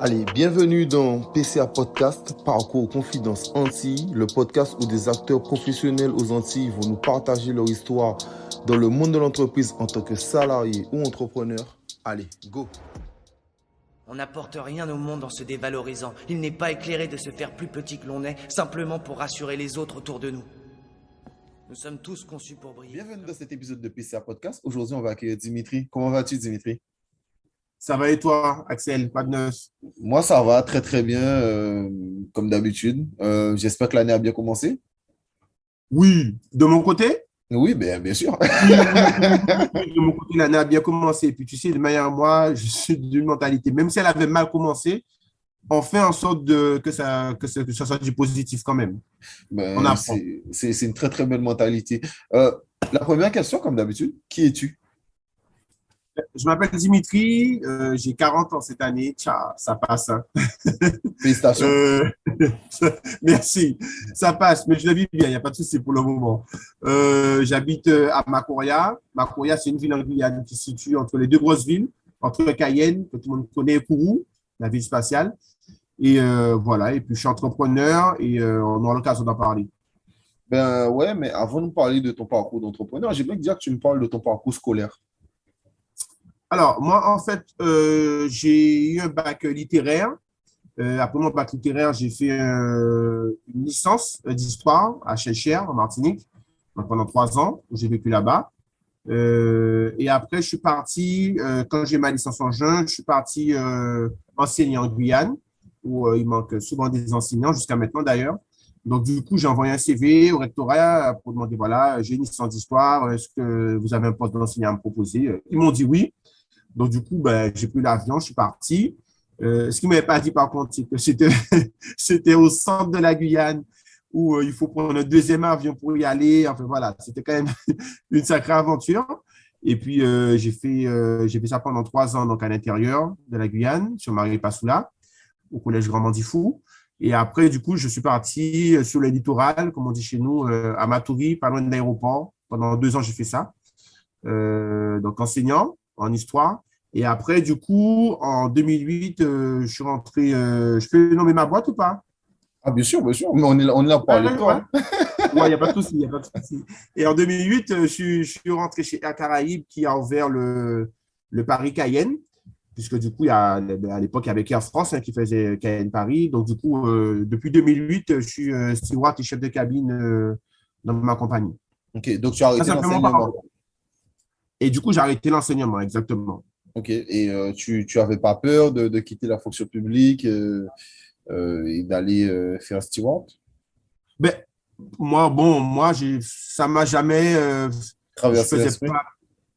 Allez, bienvenue dans PCA Podcast, Parcours Confidence Antilles, le podcast où des acteurs professionnels aux Antilles vont nous partager leur histoire dans le monde de l'entreprise en tant que salarié ou entrepreneur. Allez, go! On n'apporte rien au monde en se dévalorisant. Il n'est pas éclairé de se faire plus petit que l'on est, simplement pour rassurer les autres autour de nous. Nous sommes tous conçus pour briller. Bienvenue dans cet épisode de PCA Podcast. Aujourd'hui, on va accueillir Dimitri. Comment vas-tu, Dimitri? Ça va et toi, Axel? Pas de neuf? Moi, ça va très très bien, comme d'habitude. J'espère que l'année a bien commencé. Oui, de mon côté? Oui, bien sûr. Oui, de mon côté, l'année a bien commencé. Et puis tu sais, de manière, moi, je suis d'une mentalité, même si elle avait mal commencé, on fait en sorte que ça soit du positif quand même. On Ben, apprend. c'est une très très belle mentalité. La première question, comme d'habitude, qui es-tu? Je m'appelle Dimitri, j'ai 40 ans cette année. Tcha, ça passe, hein. Félicitations. Euh, Merci, ça passe, mais je le vis bien, il n'y a pas de souci pour le moment. J'habite à Macoria. Macoria, c'est une ville en Guyane qui se situe entre les deux grosses villes, entre Cayenne, que tout le monde connaît, et Kourou, la ville spatiale. Et voilà, et puis je suis entrepreneur et on aura l'occasion d'en parler. Ben ouais, mais avant de parler de ton parcours d'entrepreneur, j'aimerais dire que tu me parles de ton parcours scolaire. Alors, moi, en fait, j'ai eu un bac littéraire. Après mon bac littéraire, j'ai fait une licence d'histoire à Cheshire, en Martinique, donc pendant 3 ans, où j'ai vécu là-bas. Et après, je suis parti, quand j'ai ma licence en juin, je suis parti enseigner en Guyane, où il manque souvent des enseignants, jusqu'à maintenant d'ailleurs. Donc, du coup, j'ai envoyé un CV au rectorat pour demander, voilà, j'ai une licence d'histoire, est-ce que vous avez un poste d'enseignant à me proposer? Ils m'ont dit oui. Donc, du coup, ben, j'ai pris l'avion, je suis parti. Ce qu'ils ne m'avaient pas dit, par contre, c'est que c'était au centre de la Guyane où il faut prendre un deuxième avion pour y aller. Enfin, voilà, c'était quand même une sacrée aventure. Et puis, j'ai fait ça pendant 3 ans donc, à l'intérieur de la Guyane, sur Marie-Passoula, au collège Grand Mandifou. Et après, du coup, je suis parti sur le littoral, comme on dit chez nous, à Matoury, pas loin de l'aéroport. Pendant 2 ans, j'ai fait ça. Donc, enseignant en histoire. Et après, du coup, en 2008, je suis rentré. Je peux nommer ma boîte ou pas? Ah, bien sûr, mais on est là pour parler de Ouais, ouais. toi, hein. Ouais, il n'y a pas de souci, il n'y a pas de souci. Et en 2008, je suis rentré chez Air Caraïbes qui a ouvert le Paris-Cayenne, puisque du coup, à l'époque, il y avait qu'Air France qui faisait Cayenne-Paris. Donc, du coup, depuis 2008, je suis steward et chef de cabine dans ma compagnie. Ok, donc tu as Ça, arrêté c'est un peu mon l'enseignement. parcours. Et du coup, j'ai arrêté l'enseignement, exactement. Ok, et tu avais pas peur de quitter la fonction publique et d'aller faire steward? Ben, moi, bon, ça m'a jamais, je Traverser faisais l'esprit? pas,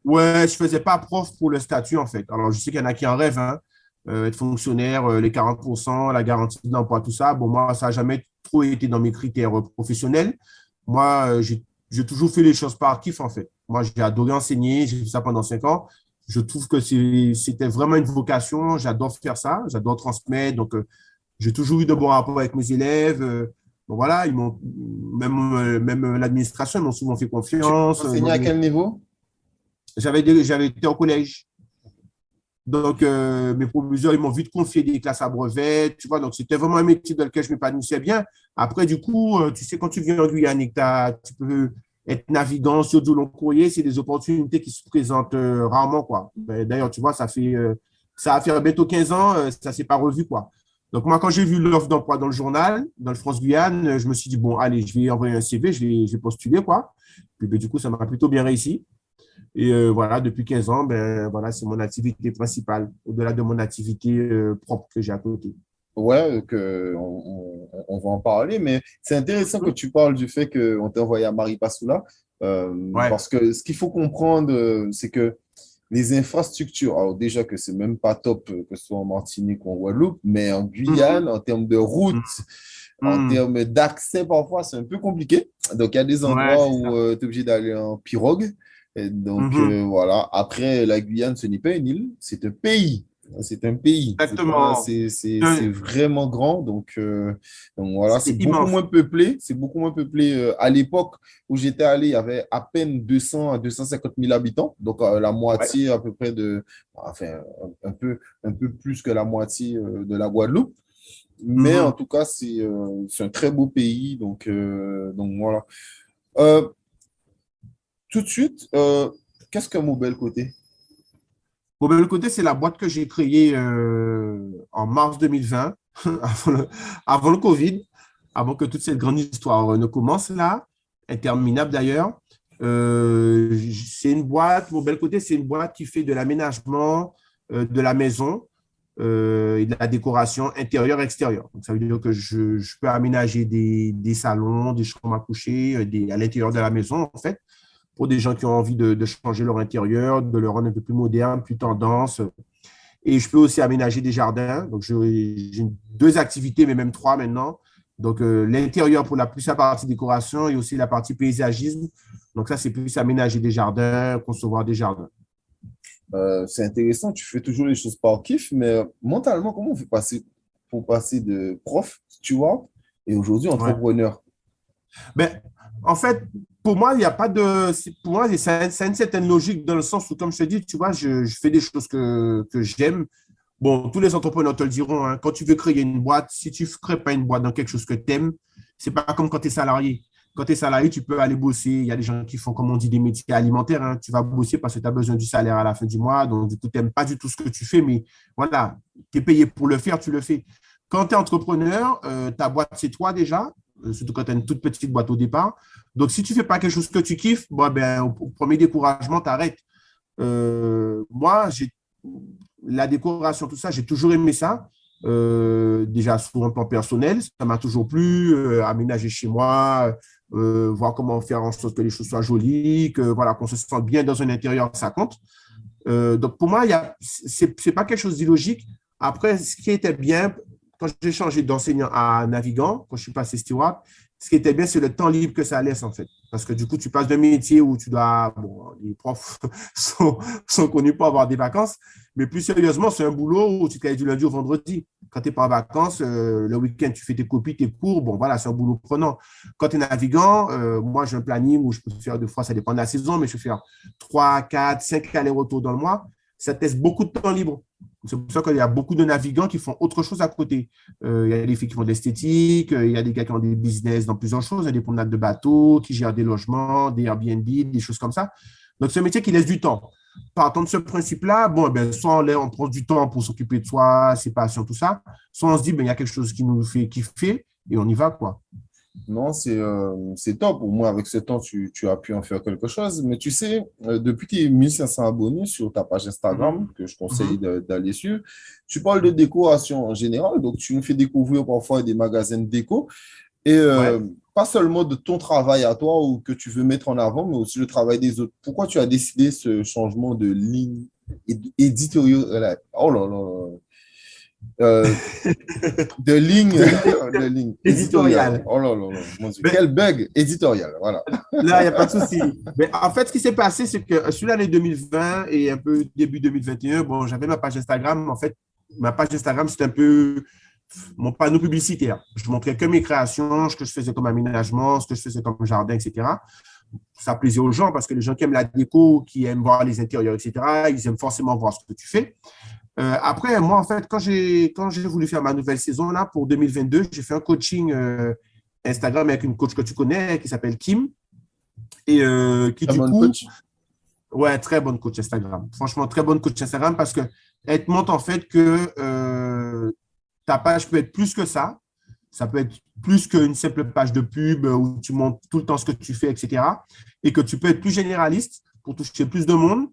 ouais, je faisais pas prof pour le statut, en fait. Alors, je sais qu'il y en a qui en rêvent, hein, être fonctionnaire, les 40%, la garantie d'emploi, tout ça. Bon, moi, ça n'a jamais trop été dans mes critères professionnels. Moi, j'ai toujours fait les choses par kiff, en fait. Moi, j'ai adoré enseigner, j'ai fait ça pendant 5 ans. Je trouve que c'était vraiment une vocation. J'adore faire ça, j'adore transmettre. Donc, j'ai toujours eu de bons rapports avec mes élèves. Bon, voilà, même l'administration, ils m'ont souvent fait Tu confiance. enseignais à quel niveau? J'avais été au collège. Donc, mes proviseurs, ils m'ont vite confié des classes à brevet, tu vois. Donc, c'était vraiment un métier dans lequel je m'épanouissais bien. Après, du coup, tu sais, quand tu viens en Guyane et que tu peux être navigant sur du long courrier, c'est des opportunités qui se présentent rarement, quoi. D'ailleurs, tu vois, ça a fait bientôt 15 ans, ça ne s'est pas revu, quoi. Donc, moi, quand j'ai vu l'offre d'emploi dans le journal, dans le France Guyane, je me suis dit, bon, allez, je vais envoyer un CV, je vais postuler, quoi. Puis, ben, du coup, ça m'a plutôt bien réussi. Et voilà, depuis 15 ans, ben, voilà, c'est mon activité principale, au-delà de mon activité propre que j'ai à côté. Ouais, on va en parler, mais c'est intéressant que Mhm. tu parles du fait qu'on t'a envoyé à Maripasoula, Ouais. parce que ce qu'il faut comprendre, c'est que les infrastructures, alors déjà que c'est même pas top, que ce soit en Martinique ou en Guadeloupe, mais en Mhm. Guyane, en termes de route, en Mhm. termes d'accès, parfois, c'est un peu compliqué. Donc, il y a des Ouais, endroits c'est où ça. tu es obligé d'aller en pirogue. Et donc, Mhm. voilà. Après, la Guyane, ce n'est pas une île, c'est un pays. C'est un pays. Exactement. C'est vraiment grand. Donc voilà, c'est C'est beaucoup immense. moins peuplé. C'est beaucoup moins peuplé. À l'époque où j'étais allé, il y avait à peine 200 à 250 000 habitants. Donc la Ouais. moitié à peu près enfin, un peu plus que la moitié de la Guadeloupe. Mais en Mhm. tout cas, c'est un très beau pays. Donc voilà. Euh, Tout de suite, qu'est-ce qu'un Mobile Côté? Bon, ben, le côté, c'est la boîte que j'ai créée en mars 2020, avant avant le Covid, avant que toute cette grande histoire ne commence là, interminable d'ailleurs. C'est une boîte, mon bel côté, c'est une boîte qui fait de l'aménagement de la maison et de la décoration intérieure-extérieure. Donc, ça veut dire que je peux aménager des salons, des chambres à coucher à l'intérieur de la maison, en fait, pour des gens qui ont envie de changer leur intérieur, de le rendre un peu plus moderne, plus tendance. Et je peux aussi aménager des jardins. Donc, j'ai deux activités, mais même trois maintenant. Donc, l'intérieur pour la plus la partie décoration et aussi la partie paysagisme. Donc, ça, c'est plus aménager des jardins, concevoir des jardins. C'est intéressant, tu fais toujours les choses par kiff, mais mentalement, comment on fait passer pour passer de prof, steward, et aujourd'hui Ouais. entrepreneur? Ben, en fait, pour moi, il n'y a pas de. Pour moi, c'est une certaine logique dans le sens où, comme je te dis, tu vois, je fais des choses que j'aime. Bon, tous les entrepreneurs te le diront, hein, quand tu veux créer une boîte, si tu ne crées pas une boîte dans quelque chose que tu aimes, c'est pas comme quand tu es salarié. Quand tu es salarié, tu peux aller bosser. Il y a des gens qui font, comme on dit, des métiers alimentaires, hein. Tu vas bosser parce que tu as besoin du salaire à la fin du mois. Donc, du coup, tu n'aimes pas du tout ce que tu fais, mais voilà, tu es payé pour le faire, tu le fais. Quand tu es entrepreneur, ta boîte, c'est toi déjà, surtout quand tu as une toute petite boîte au départ. Donc, si tu ne fais pas quelque chose que tu kiffes, bon, ben, au premier découragement, tu arrêtes. Moi, la décoration, tout ça, j'ai toujours aimé ça. Déjà sur un plan personnel, ça m'a toujours plu, aménager chez moi, voir comment faire en sorte que les choses soient jolies, que voilà, qu'on se sente bien dans un intérieur, ça compte. Donc pour moi, c'est pas quelque chose d'illogique. Après, ce qui était bien, quand j'ai changé d'enseignant à navigant, quand je suis passé steward, ce qui était bien, c'est le temps libre que ça laisse, en fait. Parce que du coup, tu passes d'un métier où tu dois. Bon, les profs sont connus pour avoir des vacances, mais plus sérieusement, c'est un boulot où tu travailles du lundi au vendredi. Quand tu n'es pas en vacances, le week-end, tu fais tes copies, tes cours. Bon, voilà, c'est un boulot prenant. Quand tu es navigant, moi, j'ai un planning où je peux faire deux fois, ça dépend de la saison, mais je peux faire 3, 4, 5 allers-retours dans le mois. Ça te laisse beaucoup de temps libre. C'est pour ça qu'il y a beaucoup de navigants qui font autre chose à côté. Il y a des filles qui font de l'esthétique, il y a des gars qui ont des business dans plusieurs choses, il y a des promenades de bateaux, qui gèrent des logements, des Airbnb, des choses comme ça. Donc, c'est un métier qui laisse du temps. Partant de ce principe-là, bon, ben, soit on prend du temps pour s'occuper de soi, ses passions, tout ça, soit on se dit, ben, il y a quelque chose qui nous fait kiffer et on y va, quoi. Non, c'est top. Au moins, avec ce temps, tu as pu en faire quelque chose. Mais tu sais, depuis tes 1500 abonnés sur ta page Instagram, Mhm. que je conseille Mhm. d'aller suivre, tu parles de décoration en général. Donc, tu nous fais découvrir parfois des magasins de déco. Et Ouais. pas seulement de ton travail à toi ou que tu veux mettre en avant, mais aussi le travail des autres. Pourquoi tu as décidé ce changement de ligne éditoriale? Oh là là. Euh, de ligne, De de ligne éditoriale. éditorial. Oh là là là, mon Dieu, Mais quel bug éditorial, voilà. là, il n'y a pas de souci. Mais en fait, ce qui s'est passé, c'est que sur l'année 2020 et un peu début 2021, bon, j'avais ma page Instagram. En fait, ma page Instagram, c'était un peu mon panneau publicitaire. Je montrais que mes créations, ce que je faisais comme aménagement, ce que je faisais comme jardin, etc. Ça plaisait aux gens parce que les gens qui aiment la déco, qui aiment voir les intérieurs, etc., ils aiment forcément voir ce que tu fais. Après, moi, en fait, quand j'ai voulu faire ma nouvelle saison là pour 2022, j'ai fait un coaching Instagram avec une coach que tu connais qui s'appelle Kim et qui Un du bon coup, coach. ouais, très bonne coach Instagram. Franchement, très bonne coach Instagram parce que elle te montre en fait que ta page peut être plus que ça. Ça peut être plus qu'une simple page de pub où tu montres tout le temps ce que tu fais, etc. Et que tu peux être plus généraliste pour toucher plus de monde.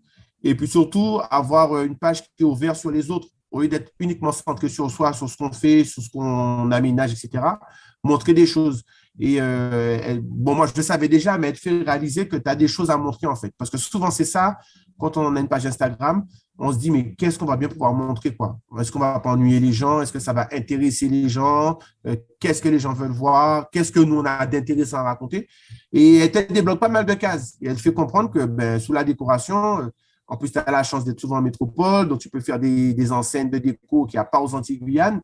Et puis surtout, avoir une page qui est ouverte sur les autres, au lieu d'être uniquement centré sur soi, sur ce qu'on fait, sur ce qu'on aménage, etc. Montrer des choses. Et bon, moi, je le savais déjà, mais elle te fait réaliser que tu as des choses à montrer, en fait. Parce que souvent, c'est ça, quand on a une page Instagram, on se dit, mais qu'est-ce qu'on va bien pouvoir montrer, quoi? Est-ce qu'on va pas ennuyer les gens? Est-ce que ça va intéresser les gens? Qu'est-ce que les gens veulent voir? Qu'est-ce que nous, on a d'intéressant à raconter? Et elle te débloque pas mal de cases. Et elle te fait comprendre que ben, sous la décoration, En plus, tu as la chance d'être souvent en métropole, donc tu peux faire des enseignes de déco qu'il n'y a pas aux Antilles-Guyane.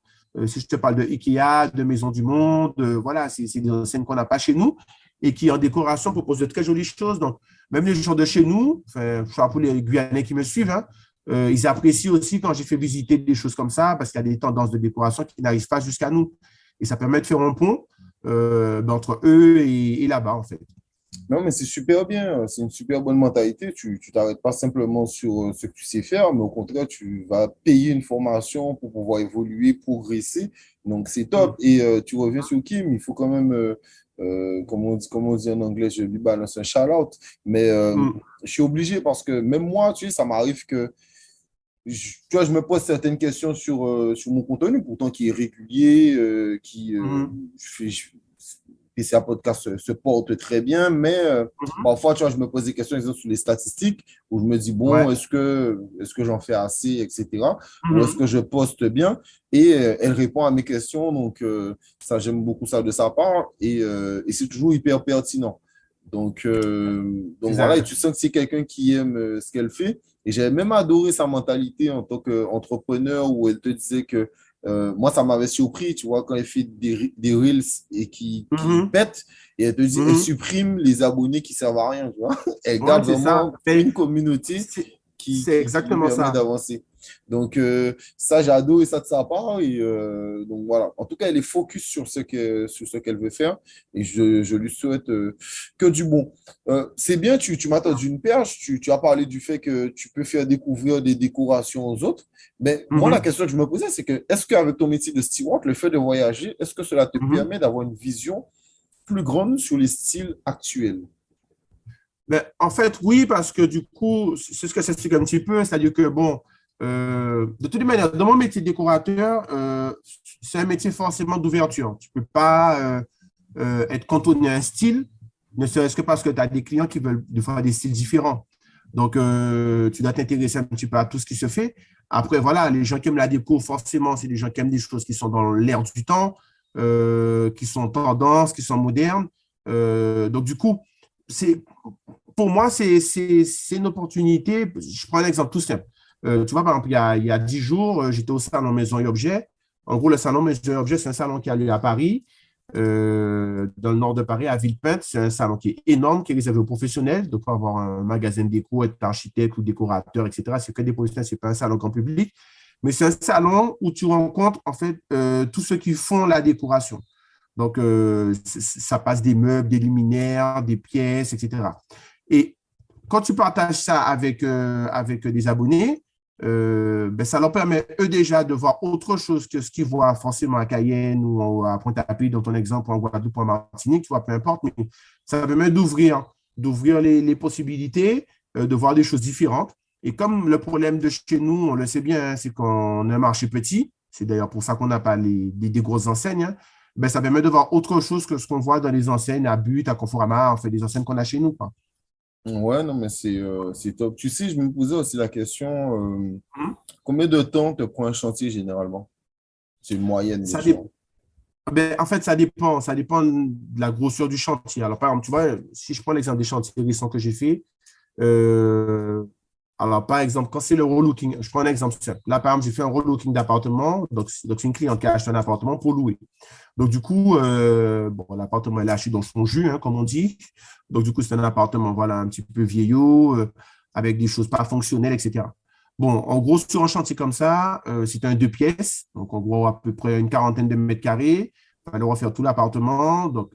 Si je te parle de Ikea, de Maison du Monde, voilà, c'est des enseignes qu'on n'a pas chez nous et qui, en décoration, proposent de très jolies choses. Donc, même les gens de chez nous, enfin, je suis pour les Guyanais qui me suivent, hein, ils apprécient aussi quand j'ai fait visiter des choses comme ça parce qu'il y a des tendances de décoration qui n'arrivent pas jusqu'à nous. Et ça permet de faire un pont entre eux et là-bas, en fait. Non, mais c'est super bien, c'est une super bonne mentalité. Tu t'arrêtes pas simplement sur ce que tu sais faire, mais au contraire, tu vas payer une formation pour pouvoir évoluer, progresser. Donc, c'est top. Et tu reviens sur Kim, il faut quand même, comme on dit en anglais, je lui balance un shout-out. Mais je suis obligé parce que même moi, tu sais, ça m'arrive que tu vois, je me pose certaines questions sur mon contenu, pourtant qui est régulier, PCA Podcast se porte très bien, mais parfois, tu vois, je me pose des questions exemple, sur les statistiques où je me dis, bon, Ouais. est-ce que j'en fais assez, etc. Ou est-ce Mhm. que je poste bien? Et elle répond à mes questions, donc ça, j'aime beaucoup ça de sa part et c'est toujours hyper pertinent. Donc voilà, et Exact. tu sens que c'est quelqu'un qui aime ce qu'elle fait. Et j'avais même adoré sa mentalité en tant qu'entrepreneur où elle te disait que moi, ça m'avait surpris, tu vois, quand elle fait des Reels et qui Mhm. pète, et elle te dit, elle Mhm. supprime les abonnés qui servent à rien, tu vois. Elle Ouais, garde c'est ça. vraiment une communauté C'est qui lui exactement permet ça. d'avancer. Donc, ça, j'ai adoré ça de sa part. Et donc, voilà. En tout cas, elle est focus sur ce qu'elle veut faire. Et je lui souhaite que du bon. C'est bien, tu m'as tendu une perche. Tu as parlé du fait que tu peux faire découvrir des décorations aux autres. Mais moi, la Mhm. question que je me posais, c'est que est-ce qu'avec ton métier de steward, le fait de voyager, est-ce que cela te Mhm. permet d'avoir une vision plus grande sur les styles actuels? Ben, en fait, oui, parce que du coup, c'est ce que ça explique un petit peu, c'est-à-dire que, bon, de toute manière, dans mon métier de décorateur, c'est un métier forcément d'ouverture. Tu ne peux pas être cantonné à un style, ne serait-ce que parce que tu as des clients qui veulent de faire des styles différents. Donc, tu dois t'intéresser un petit peu à tout ce qui se fait. Après, voilà, les gens qui aiment la déco, forcément, c'est des gens qui aiment des choses qui sont dans l'air du temps, qui sont tendances, qui sont modernes. Donc, du coup, c'est pour moi, c'est une opportunité. Je prends un exemple tout simple. Tu vois, par exemple, il y a 10 jours, j'étais au salon Maison et Objets. En gros, le salon Maison et Objets, c'est un salon qui a lieu à Paris, dans le nord de Paris, à Villepinte. C'est un salon qui est énorme, qui est réservé aux professionnels. Donc, pour avoir un magasin de déco, être architecte ou décorateur, etc., c'est que des professionnels, ce n'est pas un salon grand public. Mais c'est un salon où tu rencontres, en fait, tous ceux qui font la décoration. Donc, ça passe des meubles, des luminaires, des pièces, etc. Et quand tu partages ça avec des abonnés, ben, ça leur permet, eux, déjà, de voir autre chose que ce qu'ils voient forcément à Cayenne ou à Pointe-à-Pitre, dans ton exemple, en Guadeloupe ou en Martinique, tu vois, peu importe, mais ça permet d'ouvrir les possibilités, de voir des choses différentes. Et comme le problème de chez nous, on le sait bien, hein, c'est qu'on a un marché petit, c'est d'ailleurs pour ça qu'on n'a pas des grosses enseignes, hein, ben, ça permet de voir autre chose que ce qu'on voit dans les enseignes à But, à Conforama, en fait, des enseignes qu'on a chez nous, quoi. Ouais, non, mais c'est top. Tu sais, je me posais aussi la question, Mhm. combien de temps te prend un chantier généralement? C'est une moyenne, bien Ça sûr. dépend. Ben, en fait, ça dépend de la grosseur du chantier. Alors, par exemple, tu vois, si je prends l'exemple des chantiers récents que j'ai fait, euh, alors, par exemple, quand c'est le relooking, je prends un exemple simple. Là, par exemple, j'ai fait un relooking d'appartement. Donc c'est une cliente qui a acheté un appartement pour louer. Donc, du coup, bon, l'appartement est acheté dans son jus, hein, comme on dit. Donc, du coup, c'est un appartement, voilà, un petit peu vieillot, avec des choses pas fonctionnelles, etc. Bon, en gros, sur un chantier comme ça, c'est un deux pièces. Donc, en gros, à peu près une quarantaine de mètres carrés. Il fallait refaire tout l'appartement. Donc,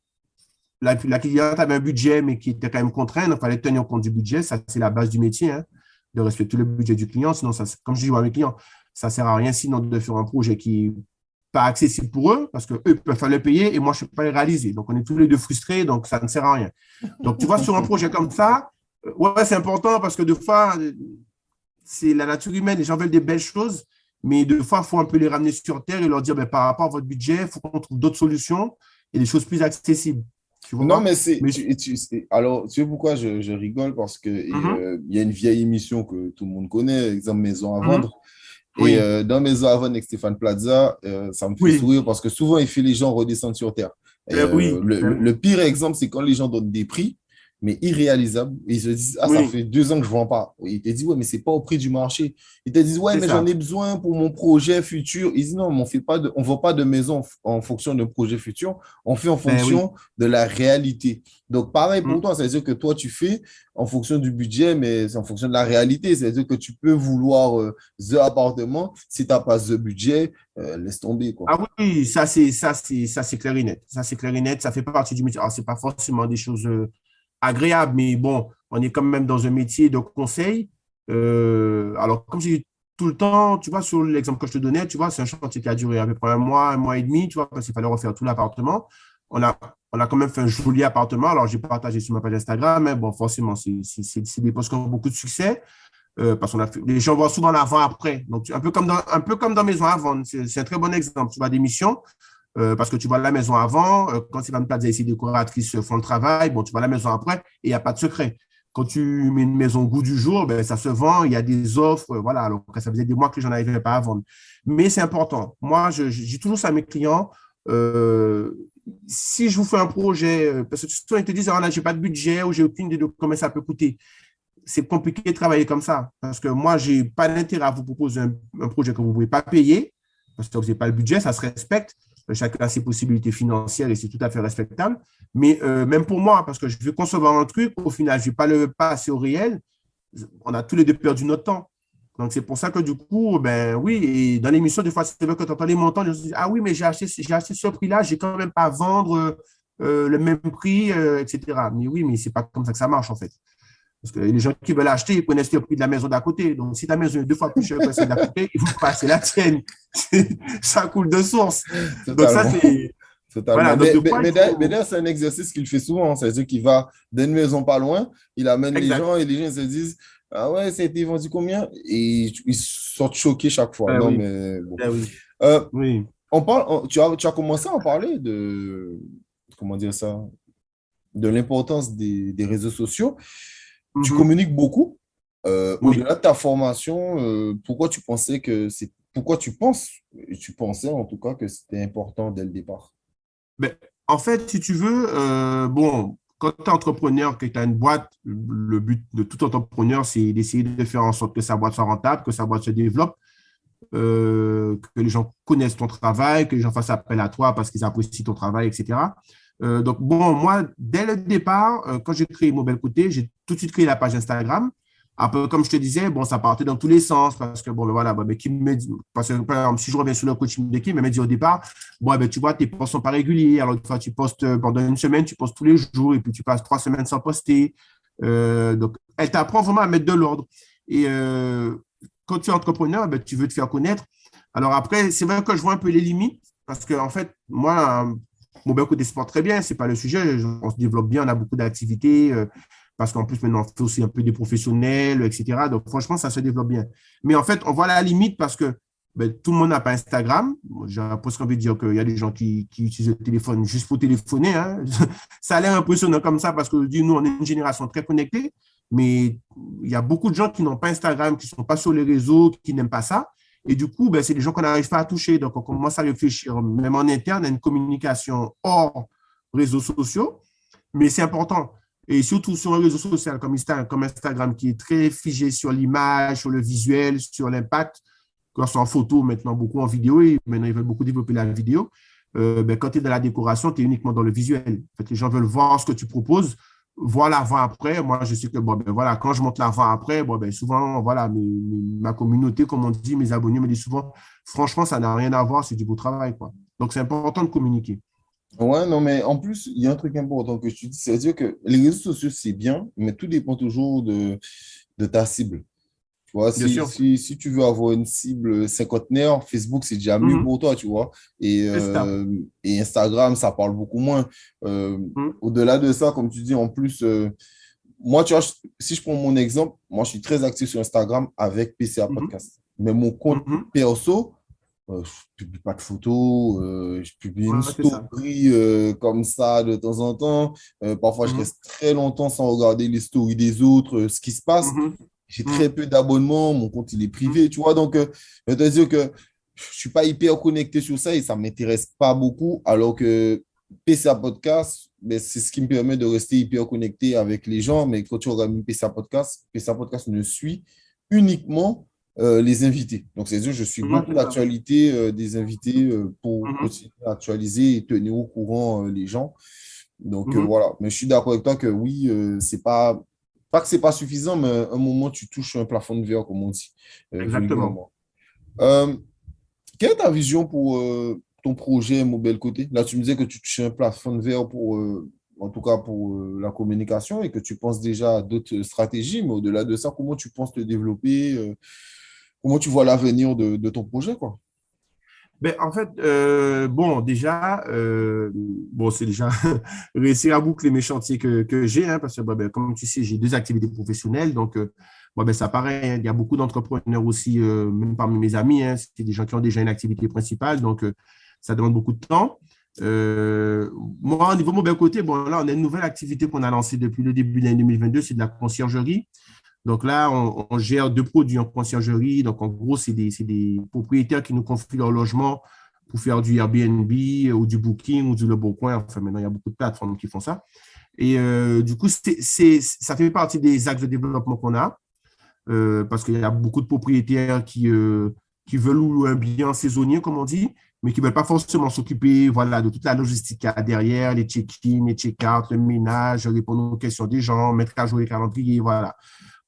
la cliente avait un budget, mais qui était quand même contraint. Donc, il fallait tenir compte du budget. Ça, c'est la base du métier, hein, de respecter le budget du client. Sinon, ça, comme je dis à mes clients, ça ne sert à rien sinon de faire un projet qui n'est pas accessible pour eux, parce qu'eux peuvent le payer et moi, je ne peux pas le réaliser. Donc, on est tous les deux frustrés, donc ça ne sert à rien. Donc, tu vois, sur un projet comme ça, ouais, c'est important parce que des fois, c'est la nature humaine. Les gens veulent des belles choses, mais des fois, il faut un peu les ramener sur terre et leur dire, ben, par rapport à votre budget, il faut qu'on trouve d'autres solutions et des choses plus accessibles. Tu Non, vois? mais Mais alors, tu sais pourquoi je rigole? Parce que Mhm, il y a une vieille émission que tout le monde connaît, exemple Maison à mhm, vendre. Et oui, dans Maison à vendre avec Stéphane Plaza, ça me fait oui, sourire parce que souvent, il fait les gens redescendre sur terre. Et oui, le pire exemple, c'est quand les gens donnent des prix. mais irréalisable. Ils se disent, ah, ça Oui, fait 2 ans que je ne vends pas. Ils te disent, ouais, mais ce n'est pas au prix du marché. Ils te disent, ouais, c'est mais j'en ça. ai besoin pour mon projet futur. Ils disent, non, mais on ne vend pas de maison en fonction d'un projet futur, on fait en Ben oui. fonction de la réalité. Donc, pareil pour Mm. toi, c'est-à-dire que toi, tu fais en fonction du budget, mais c'est en fonction de la réalité. C'est-à-dire que tu peux vouloir The appartement, si tu n'as pas The budget, laisse tomber, quoi. Ah oui, ça c'est clair et net. Ça c'est clair et net. Ça fait partie du métier. Alors c'est pas forcément des choses agréables, mais bon, on est quand même dans un métier de conseil. Alors comme j'ai dit tout le temps, tu vois, sur l'exemple que je te donnais, tu vois, c'est un chantier qui a duré à peu près un mois et demi, tu vois, parce qu'il fallait refaire tout l'appartement. On a, on a quand même fait un joli appartement. Alors j'ai partagé sur ma page Instagram, mais bon, forcément, c'est des posts qui ont beaucoup de succès. Parce qu'on a fait, les gens voient souvent l'avant-après. Donc, un peu comme dans Maison à vendre. C'est un très bon exemple. Tu vois des missions, parce que tu vois la maison avant, quand c'est Sylvane Plaza, ici, décoratrices font le travail, bon, tu vois la maison après, et il n'y a pas de secret. Quand tu mets une maison au goût du jour, ben, ça se vend, il y a des offres, voilà. Alors, ça faisait des mois que je n'arrivais pas à vendre. Mais c'est important. Moi, j'ai toujours ça à mes clients. Euh, Si je vous fais un projet, parce que souvent ils te disent, ah, là, j'ai pas de budget ou j'ai aucune idée de combien ça peut coûter, c'est compliqué de travailler comme ça. Parce que moi, je n'ai pas d'intérêt à vous proposer un projet que vous ne pouvez pas payer, parce que vous n'avez pas le budget, ça se respecte. Chacun a ses possibilités financières et c'est tout à fait respectable. Mais même pour moi, parce que je veux concevoir un truc, au final, je ne vais pas le passer au réel. On a tous les deux perdu notre temps. Donc, c'est pour ça que du coup, ben oui, et dans l'émission, des fois, c'est vrai que tu entends les montants, les gens se disent, ah oui, mais j'ai acheté ce prix-là, j'ai quand même pas à vendre le même prix, etc. Mais oui, mais c'est pas comme ça que ça marche, en fait. Parce que les gens qui veulent acheter, ils connaissent le prix de la maison d'à côté. Donc, si ta maison est 2 fois plus chère que celle d'à côté, il faut passer la tienne. Ça coule de source. Donc, ça, Totalement. c'est. Totalement. Voilà. Donc, de quoi il Mais faut. d'ailleurs, c'est un exercice qu'il fait souvent. C'est-à-dire qu'il va d'une maison pas loin, il amène les Exact. gens et les gens se disent, ah ouais, ça a été vendu combien? Et ils sortent choqués chaque fois. Ben Non, oui. mais bon. Ben oui. Euh, Oui. tu as commencé à en parler comment dire ça, de l'importance des réseaux sociaux. Tu Mhm. communiques beaucoup. Oui. Au-delà de ta formation, pourquoi tu pensais en tout cas que c'était important dès le départ? Ben, en fait, si tu veux, bon, quand tu es entrepreneur, que tu as une boîte, le but de tout entrepreneur, c'est d'essayer de faire en sorte que sa boîte soit rentable, que sa boîte se développe, que les gens connaissent ton travail, que les gens fassent appel à toi parce qu'ils apprécient ton travail, etc. Donc, bon, moi, dès le départ, quand j'ai créé Mobile Côté, j'ai tout de suite créé la page Instagram. Un peu comme je te disais, bon, ça partait dans tous les sens parce que, bon, ben voilà, ben, qui me dit, parce que, par exemple, si je reviens sur le coaching d'équipe, elle m'a dit au départ, bon, ben, tu vois, tes posts sont pas réguliers. Alors, une fois, tu postes pendant une semaine, tu postes tous les jours et puis tu passes 3 semaines sans poster. Donc, elle t'apprend vraiment à mettre de l'ordre. Et quand tu es entrepreneur, ben, tu veux te faire connaître. Alors après, c'est vrai que je vois un peu les limites parce que, en fait, moi, mon ben, côté sport, très bien, c'est pas le sujet. On se développe bien, on a beaucoup d'activités parce qu'en plus, maintenant, on fait aussi un peu des professionnels, etc. Donc, franchement, ça se développe bien. Mais en fait, on voit la limite parce que ben, tout le monde n'a pas Instagram. J'ai presque envie de dire qu'il y a des gens qui utilisent le téléphone juste pour téléphoner. Hein. Ça a l'air impressionnant comme ça parce que nous, on est une génération très connectée, mais il y a beaucoup de gens qui n'ont pas Instagram, qui ne sont pas sur les réseaux, qui n'aiment pas ça. Et du coup, ben, c'est des gens qu'on n'arrive pas à toucher. Donc, on commence à réfléchir, même en interne, à une communication hors réseaux sociaux. Mais c'est important. Et surtout sur un réseau social comme Instagram, qui est très figé sur l'image, sur le visuel, sur l'impact, que ce soit en photo, maintenant beaucoup en vidéo, et maintenant ils veulent beaucoup développer la vidéo. Ben, quand tu es dans la décoration, tu es uniquement dans le visuel. En fait, les gens veulent voir ce que tu proposes, voir l'avant-après. Moi, je sais que bon, ben, voilà, quand je monte l'avant-après, bon, ben, souvent, voilà, ma communauté, comme on dit, mes abonnés me disent souvent, franchement, ça n'a rien à voir, c'est du beau travail, quoi. Donc, c'est important de communiquer. Ouais, non, mais en plus, il y a un truc important que tu dis, c'est-à-dire que les réseaux sociaux, c'est bien, mais tout dépend toujours de ta cible. Tu vois, Bien sûr. si tu veux avoir une cible cinquantenaire, Facebook, c'est déjà mieux Mhm. pour toi, tu vois. C'est ça. Et Instagram, ça parle beaucoup moins. Euh, Mhm. Au-delà de ça, comme tu dis, en plus, moi, tu vois, si je prends mon exemple, moi, je suis très actif sur Instagram avec PCA Mhm. Podcast. Mais mon compte Mhm. perso, je publie pas de photos, je publie une Ouais, c'est ça. story comme ça de temps en temps. Parfois, je Mhm. reste très longtemps sans regarder les stories des autres, ce qui se passe. Mhm. J'ai très Mhm. peu d'abonnements, mon compte il est Mhm. privé, tu vois. Donc, je veux te dire que je suis pas hyper connecté sur ça et ça m'intéresse pas beaucoup. Alors que PCA Podcast, ben, c'est ce qui me permet de rester hyper connecté avec les gens. Mais quand tu regardes PCA Podcast ne suit uniquement les invités. Donc, c'est-à-dire, je suis beaucoup C'est ça. l'actualité des invités pour Mhm, continuer à actualiser et tenir au courant les gens. Donc, mhm. voilà. Mais je suis d'accord avec toi que oui, c'est pas que c'est pas suffisant, mais à un moment, tu touches un plafond de verre, comme on dit Exactement. vulgairement. Euh, Quelle est ta vision pour ton projet Mobile Côté? Là, tu me disais que tu touches un plafond de verre pour, en tout cas pour la communication et que tu penses déjà à d'autres stratégies, mais au-delà de ça, comment tu penses te développer? Comment tu vois l'avenir de ton projet, quoi? Ben, en fait, bon, déjà, bon, c'est déjà réussir à boucler mes chantiers que j'ai, hein, parce que, ben, comme tu sais, j'ai deux activités professionnelles. Donc, bon, ben, ça paraît, hein, il y a beaucoup d'entrepreneurs aussi, même parmi mes amis, hein, c'est des gens qui ont déjà une activité principale. Donc, ça demande beaucoup de temps. Euh, Moi, au niveau mon côté, bon, là, on a une nouvelle activité qu'on a lancée depuis le début de l'année 2022, c'est de la conciergerie. Donc là, on gère deux produits en conciergerie. Donc en gros, c'est des propriétaires qui nous confient leur logement pour faire du Airbnb ou du Booking ou du Le Bon Enfin, maintenant, il y a beaucoup de plateformes qui font ça. Et du coup, ça fait partie des axes de développement qu'on a parce qu'il y a beaucoup de propriétaires qui veulent louer un bien saisonnier, comme on dit, mais qui ne veulent pas forcément s'occuper voilà, de toute la logistique qu'il y a derrière, les check-in, les check-out, le ménage, répondre aux questions des gens, mettre à jour les calendriers, voilà.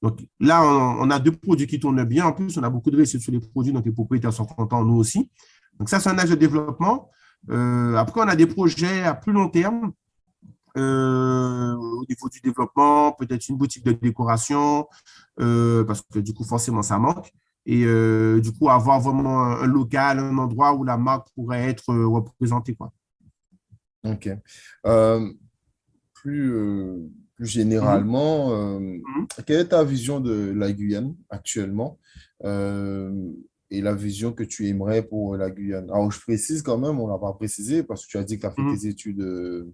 Donc là, on a deux produits qui tournent bien. En plus, on a beaucoup de réussite sur les produits, donc les propriétaires sont contents, nous aussi. Donc ça, c'est un âge de développement. Après, on a des projets à plus long terme au niveau du développement, peut-être une boutique de décoration, parce que du coup, forcément, ça manque. Et du coup, avoir vraiment un local, un endroit où la marque pourrait être représentée, quoi. Ok. Euh, plus, plus Mhm, généralement, mhm, quelle est ta vision de la Guyane actuellement euh, et la vision que tu aimerais pour la Guyane? Alors, je précise quand même, on l'a pas précisé parce que tu as dit que tu as fait mhm, tes études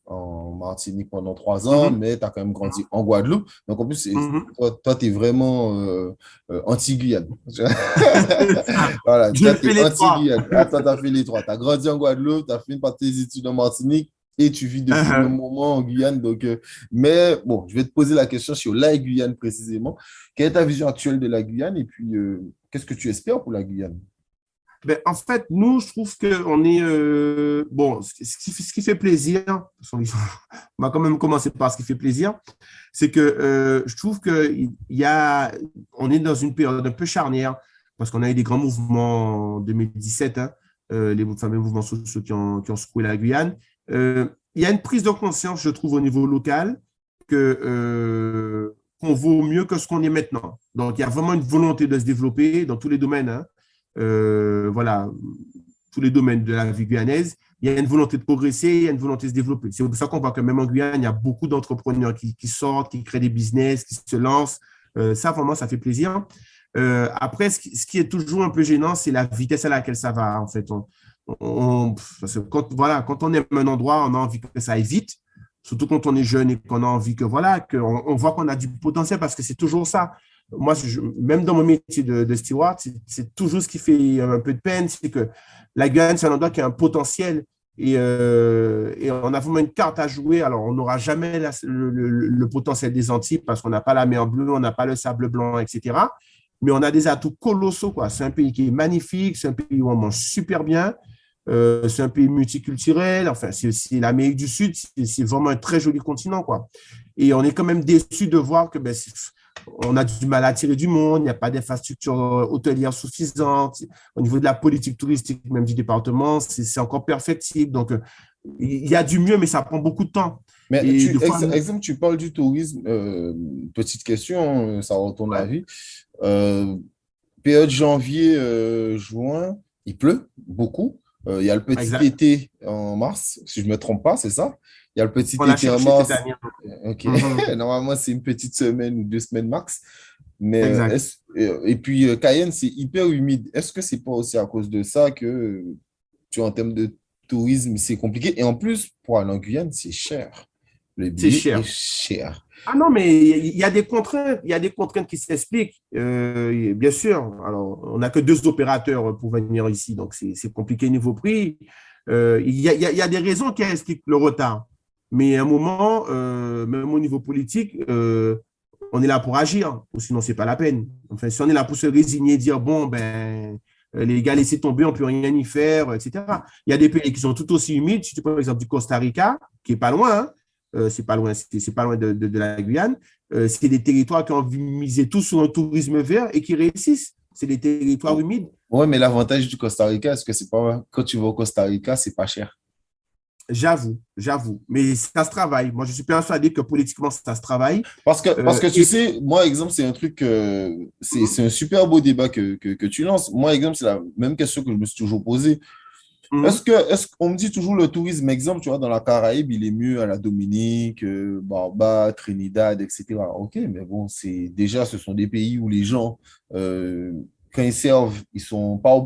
en Martinique pendant 3 ans, mhm, mais tu as quand même grandi en Guadeloupe. Donc, en plus, mhm. toi, tu es vraiment anti-Guyane. Voilà, Je toi, tu fais es les trois. anti-Guyane. Ah, toi, tu as fait les trois. Tu as grandi en Guadeloupe, tu as fait une partie des études en Martinique et tu vis depuis un moment en Guyane. Donc, mais bon, je vais te poser la question sur la Guyane précisément. Quelle est ta vision actuelle de la Guyane et puis qu'est-ce que tu espères pour la Guyane? Ben, en fait, nous, je trouve qu'on est. Bon, ce qui fait plaisir, on va quand même commencer par ce qui fait plaisir, c'est que je trouve on est dans une période un peu charnière, parce qu'on a eu des grands mouvements en 2017, hein, les fameux mouvements sociaux qui ont secoué la Guyane. Il y a une prise de conscience, je trouve, au niveau local, qu'on vaut mieux que ce qu'on est maintenant. Donc, il y a vraiment une volonté de se développer dans tous les domaines, hein, voilà, tous les domaines de la vie guyanaise. Il y a une volonté de progresser, il y a une volonté de se développer. C'est pour ça qu'on voit que même en Guyane, il y a beaucoup d'entrepreneurs qui sortent, qui créent des business, qui se lancent. Ça, vraiment, ça fait plaisir. Après, ce qui est toujours un peu gênant, c'est la vitesse à laquelle ça va, en fait. Parce que voilà, quand on aime un endroit, on a envie que ça aille vite, surtout quand on est jeune et qu'on a envie que, voilà, qu'on on voit qu'on a du potentiel parce que c'est toujours ça. Moi, même dans mon métier de steward, c'est toujours ce qui fait un peu de peine, c'est que la Guyane, c'est un endroit qui a un potentiel et on a vraiment une carte à jouer. Alors, on n'aura jamais le potentiel des Antilles parce qu'on n'a pas la mer bleue, on n'a pas le sable blanc, etc. Mais on a des atouts colossaux, quoi. C'est un pays qui est magnifique, c'est un pays où on mange super bien, c'est un pays multiculturel. Enfin, c'est l'Amérique du Sud, c'est vraiment un très joli continent, quoi. Et on est quand même déçu de voir que ben, on a du mal à attirer du monde, il n'y a pas d'infrastructure hôtelière suffisante. Au niveau de la politique touristique, même du département, c'est encore perfectible. Donc, il y a du mieux, mais ça prend beaucoup de temps. Mais Et de fois, exemple, tu parles du tourisme. Petite question, ça retourne la ouais, vie. Euh, Période janvier, juin, il pleut beaucoup. Il y a le petit exact. été en mars, si je ne me trompe pas, c'est ça? Il y a le petit On l'a été en cherché cette mars. année. Ok. Mhm, Normalement, c'est une petite semaine ou 2 semaines max. Mais exact. et puis Cayenne, c'est hyper humide. Est-ce que c'est pas aussi à cause de ça que tu vois, en termes de tourisme, c'est compliqué? Et en plus, pour aller en Guyane, c'est cher. Le C'est billet est cher. cher. Ah non, mais il y a des contraintes, il y a des contraintes qui s'expliquent, bien sûr. Alors, on n'a que deux opérateurs pour venir ici, donc c'est compliqué niveau prix. Il y a des raisons qui expliquent le retard. Mais à un moment, même au niveau politique, on est là pour agir, ou sinon, ce n'est pas la peine. Enfin, si on est là pour se résigner, dire, bon, ben, les gars, laissez tomber, on ne peut rien y faire, etc. Il y a des pays qui sont tout aussi humides. Si tu prends l'exemple du Costa Rica, qui n'est pas loin, hein, c'est pas loin, c'est pas loin de la Guyane, c'est des territoires qui ont misé tout sur un tourisme vert et qui réussissent. C'est des territoires humides. Ouais, mais l'avantage du Costa Rica, est-ce que c'est pas quand tu vas au Costa Rica, c'est pas cher? J'avoue. Mais ça se travaille. Moi, je suis persuadé que politiquement, ça se travaille. Parce que tu sais, moi, exemple, c'est un truc, c'est un super beau débat que tu lances. Moi, exemple, c'est la même question que je me suis toujours posée. Mhm. Est-ce qu'on me dit toujours le tourisme, exemple, tu vois, dans la Caraïbe, il est mieux à la Dominique, Barbados, Trinidad, etc. Ok, mais bon, déjà, ce sont des pays où les gens, quand ils servent, ils sont pas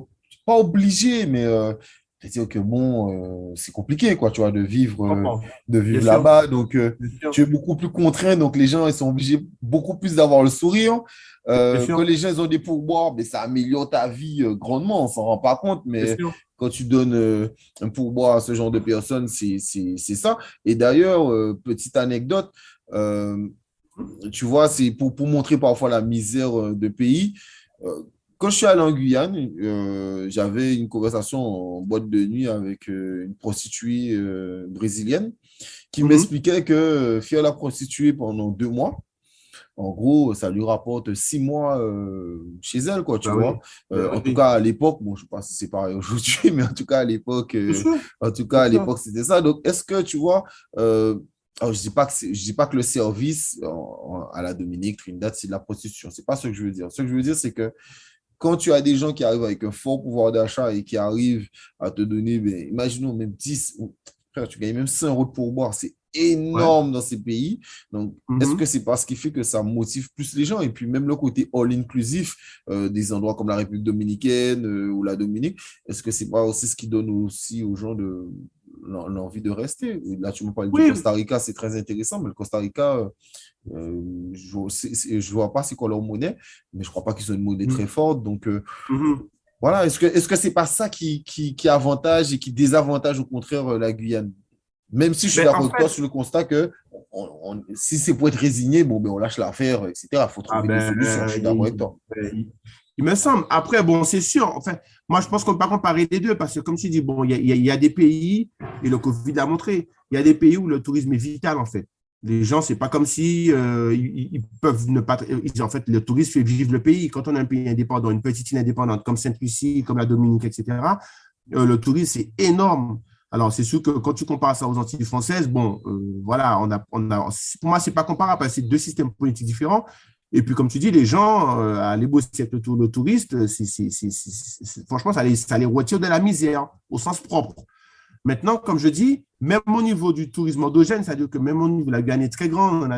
obligés, mais c'est-à-dire que bon, c'est compliqué, quoi, tu vois, Je comprends. de Bien vivre sûr. là-bas. Donc, Bien sûr. tu es beaucoup plus contraint. Donc, les gens, ils sont obligés beaucoup plus d'avoir le sourire. Bien Quand sûr. les gens, ils ont des pourboires, mais ça améliore ta vie grandement. On s'en rend pas compte, Bien mais sûr. quand tu donnes un pourboire à ce genre de personnes, c'est ça. Et d'ailleurs, petite anecdote, euh, tu vois, c'est pour montrer parfois la misère de pays. Euh, Quand je suis allé en Guyane, j'avais une conversation en boîte de nuit avec une prostituée brésilienne qui Mhm. m'expliquait que faire la prostituée pendant 2 mois, en gros, ça lui rapporte 6 mois chez elle, quoi, tu Bah vois. oui. Bah En tout oui. cas, à l'époque, bon, je ne sais pas si c'est pareil aujourd'hui, mais en tout cas, Bien sûr. à Bien sûr. l'époque, c'était ça. Donc, est-ce que, tu vois, alors, je dis pas que le service à la Dominique, Trinidad, c'est de la prostitution. C'est pas ce que je veux dire. Ce que je veux dire, c'est que quand tu as des gens qui arrivent avec un fort pouvoir d'achat et qui arrivent à te donner, ben, imaginons même 10, frère, tu gagnes même 100 euros de pourboire, c'est Ouais. énorme dans ces pays. Donc, est-ce que Mhm. c'est pas ce qui fait que ça motive plus les gens? Et puis, même le côté all-inclusif des endroits comme la République dominicaine ou la Dominique, est-ce que c'est pas aussi ce qui donne aussi aux gens l'envie de rester? Là, tu me parles du Oui. Costa Rica, c'est très intéressant, mais le Costa Rica, je vois pas c'est quoi leur monnaie, mais je crois pas qu'ils ont une monnaie très Mhm. forte. Donc, Mhm. voilà, est-ce que c'est pas ça qui avantage et qui désavantage au contraire la Guyane? Même si je suis Ben, en d'accord avec toi fait, sur le constat que si c'est pour être résigné, bon, ben, on lâche l'affaire, etc. Il faut ah trouver des ben, solutions. Je suis d'accord avec toi. il me semble. Après, bon, c'est sûr. Enfin, moi, je pense qu'on ne peut pas comparer les deux parce que, comme tu dis, bon, il y a des pays, et le Covid l'a montré, il y a des pays où le tourisme est vital, en fait. Les gens, c'est pas comme si ils peuvent ne pas. En fait, le tourisme fait vivre le pays. Quand on a un pays indépendant, une petite île indépendante comme Sainte-Lucie, comme la Dominique, etc., le tourisme, c'est énorme. Alors, c'est sûr que quand tu compares ça aux Antilles françaises, bon, voilà, pour moi, c'est pas comparable parce que c'est deux systèmes politiques différents. Et puis, comme tu dis, les gens, aller bosser avec le touriste, franchement, ça les retire de la misère, au sens propre. Maintenant, comme je dis, même au niveau du tourisme endogène, c'est-à-dire que même au niveau de la Guyane est très grande, on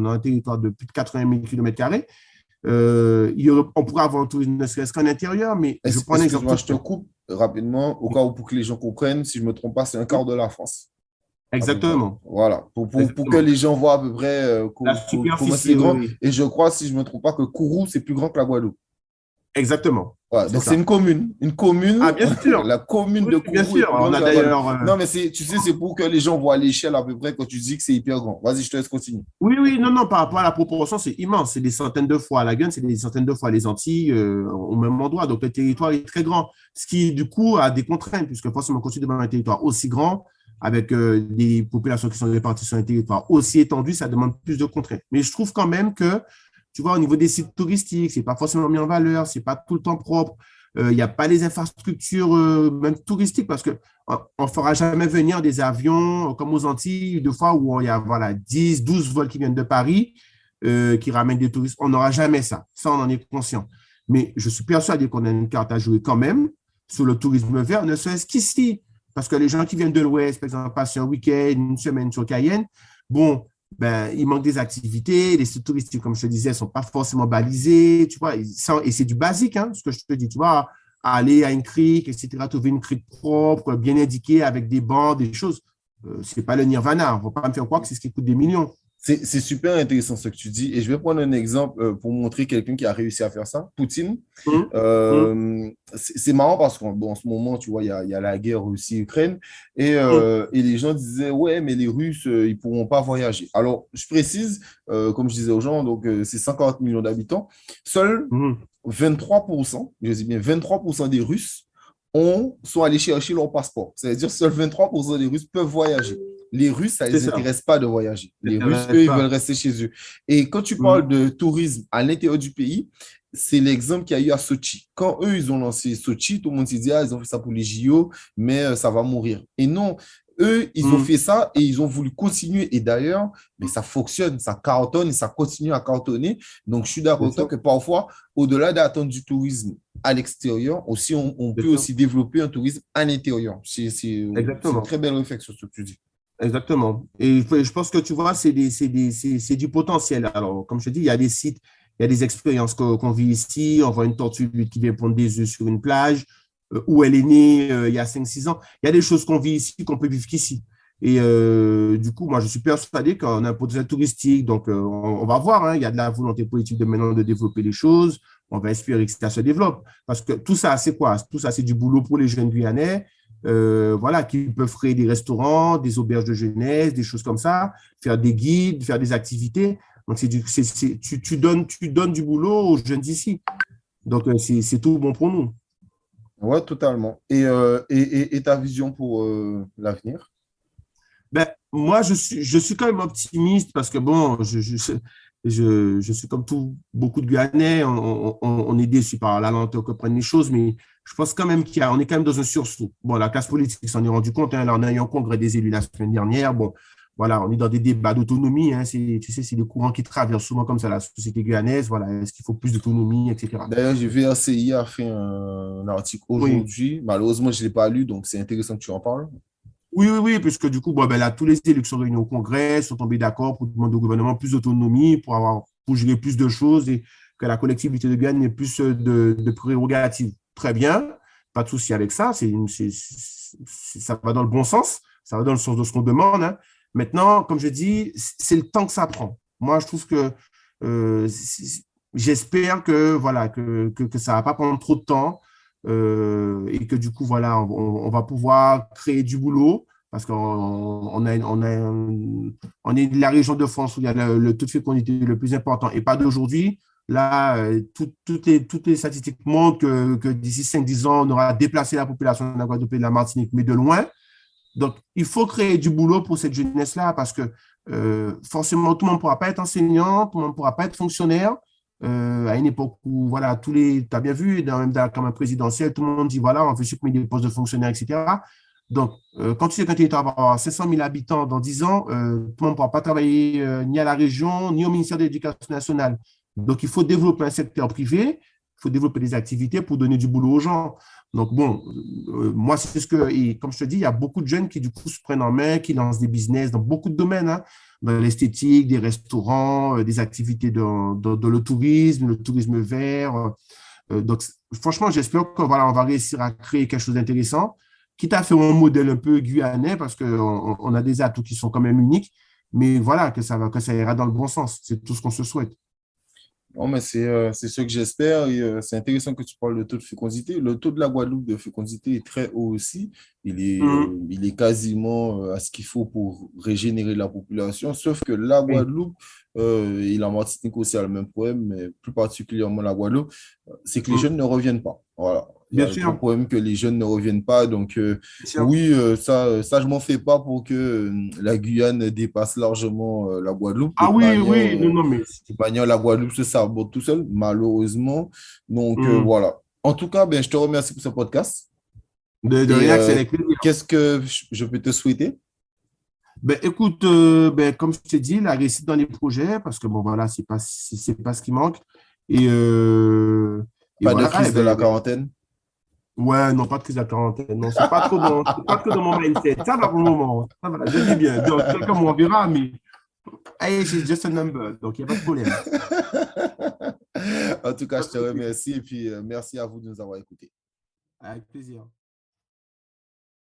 a un territoire de plus de 80 000 km², on pourrait avoir un tourisme ne serait-ce qu'en intérieur, mais je prends un exemple Excuse-moi, tout je te simple. coupe rapidement, au cas où pour que les gens comprennent, si je ne me trompe pas, c'est un quart de la France, à peu près. Exactement. Voilà, pour que Exactement. les gens voient à peu près La comment c'est superficie, oui, grand. oui. Et je crois, si je ne me trompe pas, que Kourou, c'est plus grand que la Guadeloupe. Exactement. Ouais, C'est donc c'est ça. une commune. Une commune, Ah, bien sûr. la commune Oui, de bien Kourou est sûr. plus On grande que a la Guadeloupe. d'ailleurs. Non, mais tu sais, c'est pour que les gens voient l'échelle à peu près quand tu dis que c'est hyper grand. Vas-y, je te laisse continuer. Oui, oui, non, non, par rapport à la proportion, c'est immense. C'est des centaines de fois la Guyane, c'est des centaines de fois les Antilles au même endroit. Donc, le territoire est très grand. Ce qui, du coup, a des contraintes, puisque forcément, quand tu demandes un territoire aussi grand, avec des populations qui sont réparties sur un territoire aussi étendu, ça demande plus de contraintes. Mais je trouve quand même que, tu vois, au niveau des sites touristiques, c'est pas forcément mis en valeur, c'est pas tout le temps propre. Il n'y a pas les infrastructures, même touristiques, parce que on ne fera jamais venir des avions comme aux Antilles, de fois où il y a voilà, 10, 12 vols qui viennent de Paris, qui ramènent des touristes. On n'aura jamais ça. Ça, on en est conscient. Mais je suis persuadé qu'on a une carte à jouer quand même sur le tourisme vert, ne serait-ce qu'ici. Parce que les gens qui viennent de l'Ouest, par exemple, passent un week-end, une semaine sur Cayenne, bon, ben, il manque des activités. Les sites touristiques, comme je te disais, ne sont pas forcément balisés. Tu vois, et c'est du basique, hein, ce que je te dis. Tu vois, aller à une crique, etc., trouver une crique propre, bien indiquée, avec des bancs, des choses. Ce n'est pas le nirvana. Il ne faut pas me faire croire que c'est ce qui coûte des millions. C'est super intéressant ce que tu dis. Et je vais prendre un exemple pour montrer quelqu'un qui a réussi à faire ça. Poutine. Hum, hum, C'est marrant parce qu'en bon, en ce moment, tu vois, il y a la guerre Russie-Ukraine. hum, Et les gens disaient, ouais, mais les Russes, ils ne pourront pas voyager. Alors, je précise, comme je disais aux gens, donc c'est 50 millions d'habitants. Seuls hum. 23%, je dis bien 23% des Russes sont allés chercher leur passeport. C'est-à-dire seuls 23% des Russes peuvent voyager. Les Russes, ça ne C'est les ça. intéresse pas de voyager. Ça Les Russes, t'intéresse eux, ils veulent pas. rester chez eux. Et quand tu parles Hum, de tourisme à l'intérieur du pays, c'est l'exemple qu'il y a eu à Sochi. Quand eux, ils ont lancé Sochi, tout le monde s'est dit, ah, ils ont fait ça pour les JO, mais ça va mourir. Et non, eux, ils ont hum. fait ça et ils ont voulu continuer. Et d'ailleurs, mais ça fonctionne, ça cartonne et ça continue à cartonner. Donc, je suis d'accord C'est avec toi ça. que parfois, au-delà d'attendre du tourisme à l'extérieur, aussi, on C'est peut ça. aussi développer un tourisme à l'intérieur. C'est une Exactement. très belle réflexion, ce que tu dis. Exactement. Et je pense que tu vois, c'est du potentiel. Alors, comme je te dis, il y a des sites, il y a des expériences qu'on vit ici. On voit une tortue qui vient pondre des œufs sur une plage, où elle est née il y a 5 6 ans. Il y a des choses qu'on vit ici qu'on peut vivre qu'ici. Et du coup, moi, je suis persuadé qu'on a un potentiel touristique. Donc, on va voir, hein, il y a de la volonté politique de maintenant de développer les choses. On va espérer que ça se développe. Parce que tout ça, c'est quoi? Tout ça, c'est du boulot pour les jeunes Guyanais, voilà, qui peuvent créer des restaurants, des auberges de jeunesse, des choses comme ça, faire des guides, faire des activités. Donc, tu donnes du boulot aux jeunes d'ici. Donc, c'est tout bon pour nous. Ouais, totalement. Et ta vision pour l'avenir? Ben, moi, je suis quand même optimiste parce que, bon, je suis comme tout, beaucoup de Guyanais, on est déçus par la lenteur que prennent les choses, mais je pense quand même on est quand même dans un sursaut. Bon, la classe politique s'en est rendu compte, hein, là, on a eu un congrès des élus la semaine dernière. Bon, voilà, on est dans des débats d'autonomie, hein, tu sais, c'est des courants qui traversent souvent comme ça la société guyanaise. Voilà, est-ce qu'il faut plus d'autonomie, etc. D'ailleurs, j'ai vu RCI a fait un article Oui, aujourd'hui. Malheureusement, je ne l'ai pas lu, donc c'est intéressant que tu en parles. oui, oui, oui, puisque du coup, bon, ben là, tous les élus qui sont réunis au Congrès sont tombés d'accord pour demander au gouvernement plus d'autonomie, pour gérer plus de choses et que la collectivité de Guyane ait plus de prérogatives. Très bien, pas de souci avec ça, ça va dans le bon sens, ça va dans le sens de ce qu'on demande, hein. Maintenant, comme je dis, c'est le temps que ça prend. Moi, je trouve que euh, j'espère que, voilà, que ça ne va pas prendre trop de temps, et que du coup, voilà, on va pouvoir créer du boulot parce on est de la région de France où il y a le taux de fécondité le plus important et pas d'aujourd'hui. Là, toutes les statistiques montrent que d'ici 5 10 ans, on aura déplacé la population de la Guadeloupe et de la Martinique, mais de loin. Donc, il faut créer du boulot pour cette jeunesse-là parce que forcément, tout le monde ne pourra pas être enseignant, tout le monde ne pourra pas être fonctionnaire. À une époque où, voilà, tu as bien vu, même dans la campagne présidentielle, tout le monde dit, voilà, on veut supprimer des postes de fonctionnaires, etc. Donc, quand tu sais qu'un territoire va avoir 500 000 habitants dans 10 ans, tout le monde ne pourra pas travailler ni à la région, ni au ministère de l'Éducation nationale. Donc, il faut développer un secteur privé, il faut développer des activités pour donner du boulot aux gens. Donc, bon, moi, c'est ce que, et comme je te dis, il y a beaucoup de jeunes qui, du coup, se prennent en main, qui lancent des business dans beaucoup de domaines, hein, dans l'esthétique, des restaurants, des activités dans le tourisme vert. Donc, franchement, j'espère qu'on voilà, on va réussir à créer quelque chose d'intéressant, quitte à faire un modèle un peu guyanais, parce qu'on on a des atouts qui sont quand même uniques, mais voilà, que ça ira dans le bon sens. C'est tout ce qu'on se souhaite. Non, mais c'est ce que j'espère et c'est intéressant que tu parles de taux de fécondité. Le taux de la Guadeloupe de fécondité est très haut aussi. Mhm. Il est quasiment à ce qu'il faut pour régénérer la population, sauf que la Oui, Guadeloupe et la Martinique aussi a le même problème, mais plus particulièrement la Guadeloupe, c'est que les mhm. jeunes ne reviennent pas. Voilà. Il y a Bien un gros sûr, problème que les jeunes ne reviennent pas. Donc, bien sûr. oui, ça, je m'en fais pas pour que la Guyane dépasse largement la Guadeloupe. Ah oui, oui, non, non, mais De toute manière, la Guadeloupe se sabote tout seul, malheureusement. Donc, mhm. voilà. En tout cas, ben, je te remercie pour ce podcast. De Et rien, c'est avec plaisir. qu'est-ce que je peux te souhaiter? Ben, écoute, ben, comme je t'ai dit, la réussite dans les projets, parce que bon, voilà, c'est pas ce qui manque. Et, euh, et Pas de voilà, crise de la quarantaine? ouais, non, pas de crise de la quarantaine. Non, c'est pas trop dans mon mindset. Ça va pour le moment. Ça va, je vis bien. Dans quelques mois, on verra, mais hey, she's just a number. Donc, il n'y a pas de problème. En tout cas, Pas je de te souci. remercie et puis merci à vous de nous avoir écoutés. Avec plaisir.